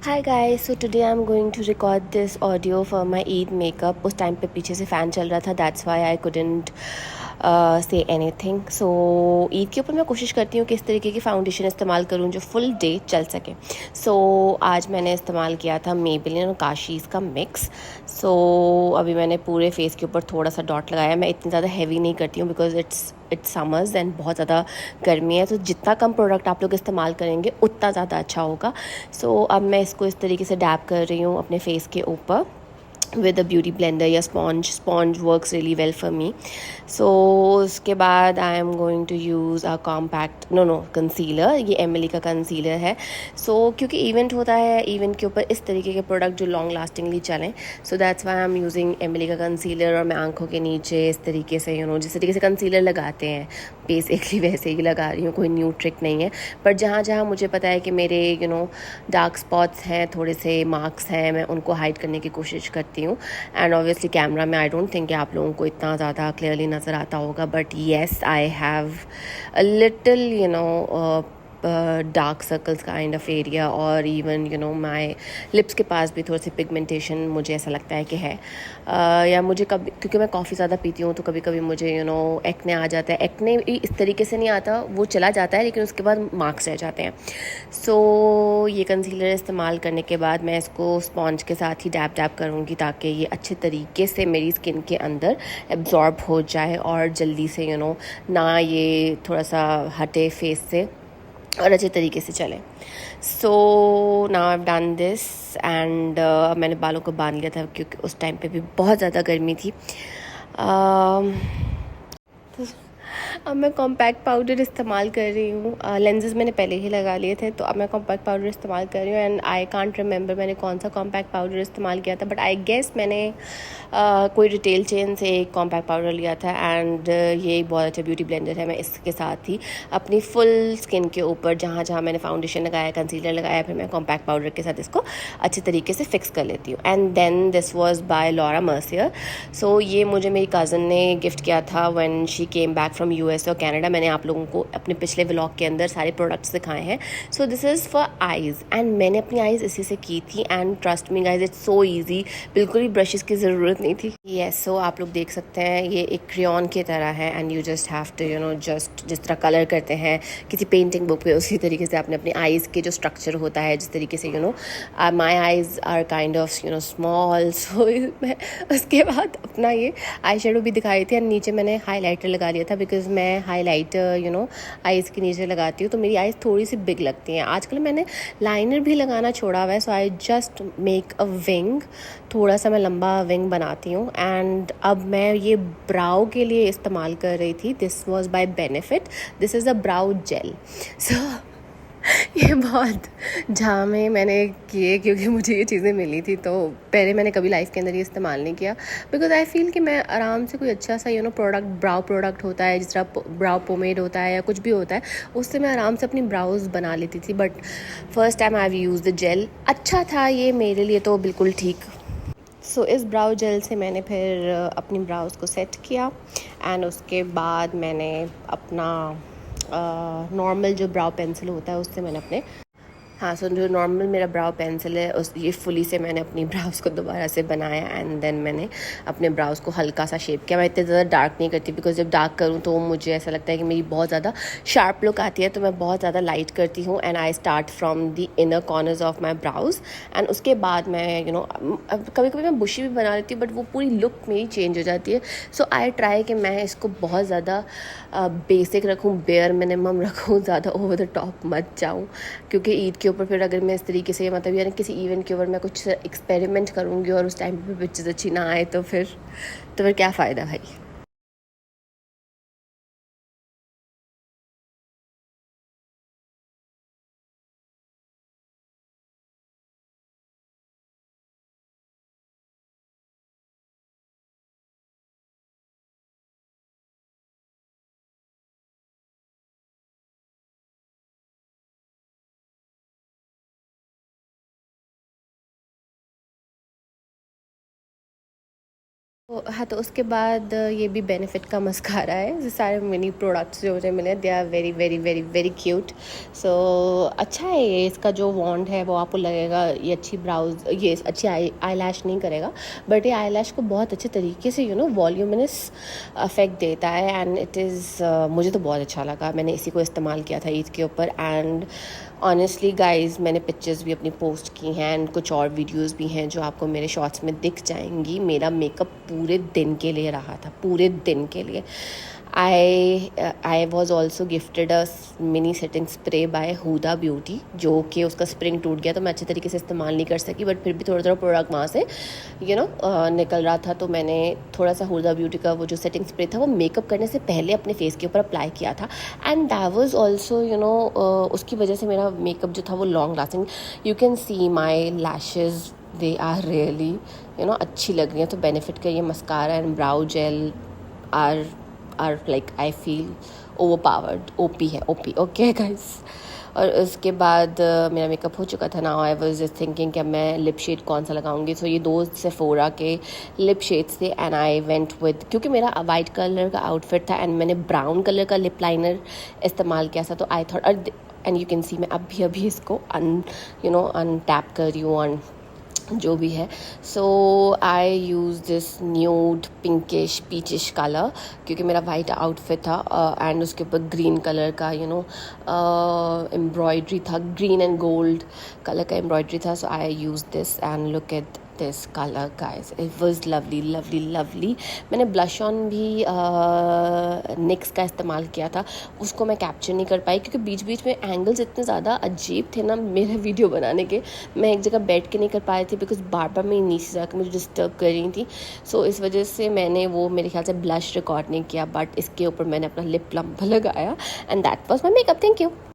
Hi guys, so today I'm going to record this audio for my Eid makeup. उस time पे पीछे से fan चल रहा था, that's why I couldn't say anything. So Eid के ऊपर मैं कोशिश करती हूँ कि इस तरीके की फाउंडेशन इस्तेमाल करूँ जो फुल डे चल सके. So आज मैंने इस्तेमाल किया था Maybelline और काशीज़ का मिक्स. So अभी मैंने पूरे फेस के ऊपर थोड़ा सा डॉट लगाया. मैं इतनी ज़्यादा हैवी नहीं करती हूँ बिकॉज इट्स समर्स एंड बहुत ज़्यादा गर्मी है, तो जितना कम प्रोडक्ट आप लोग इस्तेमाल करेंगे उतना ज़्यादा अच्छा होगा. सो अब मैं इसको इस तरीके से डैब कर रही हूँ अपने फेस के ऊपर with a beauty blender या sponge works really well for me. So उसके बाद I am going to use a compact concealer. ये एमिली का कंसीलर है. So क्योंकि इवेंट होता है, इवेंट के ऊपर इस तरीके के प्रोडक्ट जो लॉन्ग लास्टिंगली चलें, so that's why I am using Emily का कंसीलर. और मैं आंखों के नीचे इस तरीके से जिस तरीके से कंसीलर लगाते हैं बेसिकली वैसे ही लगा रही हूँ. कोई न्यू ट्रिक नहीं है, पर जहाँ जहाँ मुझे पता है कि मेरे डार्क स्पॉट्स हैं, थोड़े से मार्क्स हैं, मैं उनको हाइड करने की कोशिश करती हूँ. एंड ऑब्वियसली कैमरा में आई डोंट थिंक कि आप लोगों को इतना ज़्यादा क्लियरली नज़र आता होगा, but yes I have a little dark circles kind of area, और इवन माई लिप्स के पास भी थोड़ी सी पिगमेंटेशन मुझे ऐसा लगता है कि है. या मुझे कभी, क्योंकि मैं कॉफ़ी ज़्यादा पीती हूँ, तो कभी कभी मुझे एक्ने आ जाता है. एक्ने इस तरीके से नहीं आता, वो चला जाता है लेकिन उसके बाद मार्क्स रह जाते हैं. सो ये कंसीलर इस्तेमाल करने के बाद मैं इसको स्पॉन्ज के साथ ही डैब डैब करूँगी ताकि ये अच्छे तरीके से मेरी स्किन के अंदर एब्जॉर्ब हो जाए और जल्दी से ना ये थोड़ा सा हटे फेस से और अच्छे तरीके से चले. So now I have done this and मैंने बालों को बांध लिया था क्योंकि उस टाइम पे भी बहुत ज़्यादा गर्मी थी. अब मैं कॉम्पैक्ट पाउडर इस्तेमाल कर रही हूँ. लेंसेज मैंने पहले ही लगा लिए थे, तो अब मैं कॉम्पैक्ट पाउडर इस्तेमाल कर रही हूँ. एंड आई कांट रिमेंबर मैंने कौन सा कॉम्पैक्ट पाउडर इस्तेमाल किया था, बट आई गेस मैंने कोई रिटेल चेन से एक कॉम्पैक्ट पाउडर लिया था. एंड ये बहुत अच्छा ब्यूटी ब्लेंडर है. मैं इसके साथ ही अपनी फुल स्किन के ऊपर जहाँ जहाँ मैंने फाउंडेशन लगाया, कंसीलर लगाया, फिर मैं कॉम्पैक्ट पाउडर के साथ इसको अच्छे तरीके से फिक्स कर लेती हूँ. And then this was by Laura Mercier. So ये मुझे मेरी कज़न ने गिफ्ट किया था when she came back from US और कनाडा. मैंने आप लोगों को अपने पिछले व्लॉग के अंदर सारे प्रोडक्ट्स दिखाए हैं. So this is for eyes and मैंने अपनी आइज़ इसी से की थी. And trust me guys, it's so easy. बिल्कुल भी ब्रशेस की ज़रूरत नहीं थी. येस, सो आप लोग देख सकते हैं ये एक क्रेयॉन की तरह है. And you just have to just जिस तरह कलर करते हैं किसी पेंटिंग बुक पे, उसी तरीके से आपने अपनी आइज़ के जो स्ट्रक्चर होता है, जिस तरीके से my eyes are kind of small. So मैं उसके बाद अपना ये आई शेडो भी दिखाई थी. एंड नीचे मैंने हाईलाइटर लगा लिया था बिकॉज मैं हाईलाइटर आइज़ के नीचे लगाती हूँ, तो मेरी आइज़ थोड़ी सी बिग लगती हैं. आजकल मैंने लाइनर भी लगाना छोड़ा हुआ है. So I just make a wing, थोड़ा सा मैं लंबा विंग बनाती हूँ. एंड अब मैं ये ब्राउ के लिए इस्तेमाल कर रही थी. This was by Benefit. This is a brow gel. So ये बहुत झामे मैंने किए क्योंकि मुझे ये चीज़ें मिली थी, तो पहले मैंने कभी लाइफ के अंदर ये इस्तेमाल नहीं किया बिकॉज आई फील कि मैं आराम से कोई अच्छा सा प्रोडक्ट, ब्राउ प्रोडक्ट होता है जिस तरह ब्राउ पोमेड होता है या कुछ भी होता है, उससे मैं आराम से अपनी ब्राउज बना लेती थी. But first time I use the gel. अच्छा था ये मेरे लिए, तो बिल्कुल ठीक. सो इस ब्राउ जेल से मैंने फिर अपनी ब्राउज को सेट किया. एंड उसके बाद मैंने अपना नॉर्मल जो ब्राउ पेंसिल होता है उससे मैंने अपने, हाँ, सो जो नॉर्मल मेरा ब्राउ पेंसिल है उस ये फुली से मैंने अपनी ब्राउज़ को दोबारा से बनाया. एंड देन मैंने अपने ब्राउज़ को हल्का सा शेप किया. मैं इतने ज़्यादा डार्क नहीं करती बिकॉज जब डार्क करूँ तो मुझे ऐसा लगता है कि मेरी बहुत ज़्यादा शार्प लुक आती है, तो मैं बहुत ज़्यादा लाइट करती हूँ. And I start from the inner corners of my browse. And उसके बाद मैं कभी कभी मैं बुशी भी बना लेती हूँ, बट वो पूरी लुक मेरी चेंज हो जाती है. सो आई ट्राई कि मैं इसको बहुत ज़्यादा बेसिक रखूँ, बेयर मिनिमम रखूँ, ज़्यादा ओवर द टॉप मत जाऊँ. क्योंकि ईद के ऊपर फिर अगर मैं इस तरीके से मतलब यानी किसी इवेंट के ऊपर मैं कुछ एक्सपेरिमेंट करूँगी और उस टाइम पे पिक्चर्स अच्छी ना आए, तो फिर क्या फ़ायदा भाई. हाँ, तो उसके बाद ये भी बेनिफिट का मस्कारा है। ये सारे मिनी प्रोडक्ट्स जो मुझे मिले they are very very very very cute. So अच्छा है ये, इसका जो वॉन्ड है वो आपको लगेगा ये अच्छी ब्राउज, ये अच्छी आई लैश नहीं करेगा, बट ये आई लैश को बहुत अच्छे तरीके से वॉल्यूमिनस अफेक्ट देता है। एंड इट इज़ मुझे तो बहुत अच्छा लगा, मैंने इसी को इस्तेमाल किया था ईद के ऊपर। एंड ऑनेस्टली गाइज, मैंने पिक्चर्स भी अपनी पोस्ट की हैं एंड कुछ और वीडियोस भी हैं जो आपको मेरे शॉर्ट्स में दिख जाएंगी। मेरा मेकअप पूरे दिन के लिए रहा था, पूरे दिन के लिए। I was also gifted a mini setting spray by Huda Beauty, जो कि उसका स्प्रिंग टूट गया तो मैं अच्छे तरीके से इस्तेमाल नहीं कर सकी, बट फिर भी थोड़ा थोड़ा प्रोडक्ट वहाँ से निकल रहा था। तो मैंने थोड़ा सा हुदा ब्यूटी का वो जो सेटिंग स्प्रे था वो मेकअप करने से पहले अपने फेस के ऊपर अप्लाई किया था। एंड दैट वाज ऑल्सो उसकी वजह से मेरा मेकअप जो था वो long lasting. You can see my lashes, they are really अच्छी लग रही हैं। तो बेनिफिट का ये mascara and brow gel are like I feel overpowered, OP है, ओपी। ओके गाइस, और उसके बाद मेरा मेकअप हो चुका था। Now I was just thinking कि मैं लिप शेड कौन सा लगाऊंगी। सो ये 2 सेफोरा के लिप शेड्स थे एंड आई वेंट विद, क्योंकि मेरा वाइट कलर का आउटफिट था एंड मैंने ब्राउन कलर का लिप लाइनर इस्तेमाल किया था। तो I thought, and you can सी मैं अभी इसको अनटैप कर रही हूँ जो भी है। So I use this nude pinkish peachish colour, क्योंकि मेरा वाइट आउटफिट था एंड उसके ऊपर ग्रीन कलर का एम्ब्रॉयड्री था, ग्रीन एंड गोल्ड कलर का एम्ब्रॉयड्री था। So I use this and look at this colour guys, it was lovely lovely lovely. मैंने ब्लश ऑन भी निक्स का इस्तेमाल किया था, उसको मैं कैप्चर नहीं कर पाई क्योंकि बीच बीच में एंगल्स इतने ज़्यादा अजीब थे ना मेरे वीडियो बनाने के, मैं एक जगह बैठ के नहीं कर पाई थी बिकॉज बार बार मैं नीचे जाकर मुझे डिस्टर्ब कर रही थी। सो इस वजह से मैंने वो मेरे ख्याल से ब्लश रिकॉर्ड नहीं किया, बट इसके ऊपर मैंने अपना लिप प्लम्प लगाया and that was my makeup. Thank you.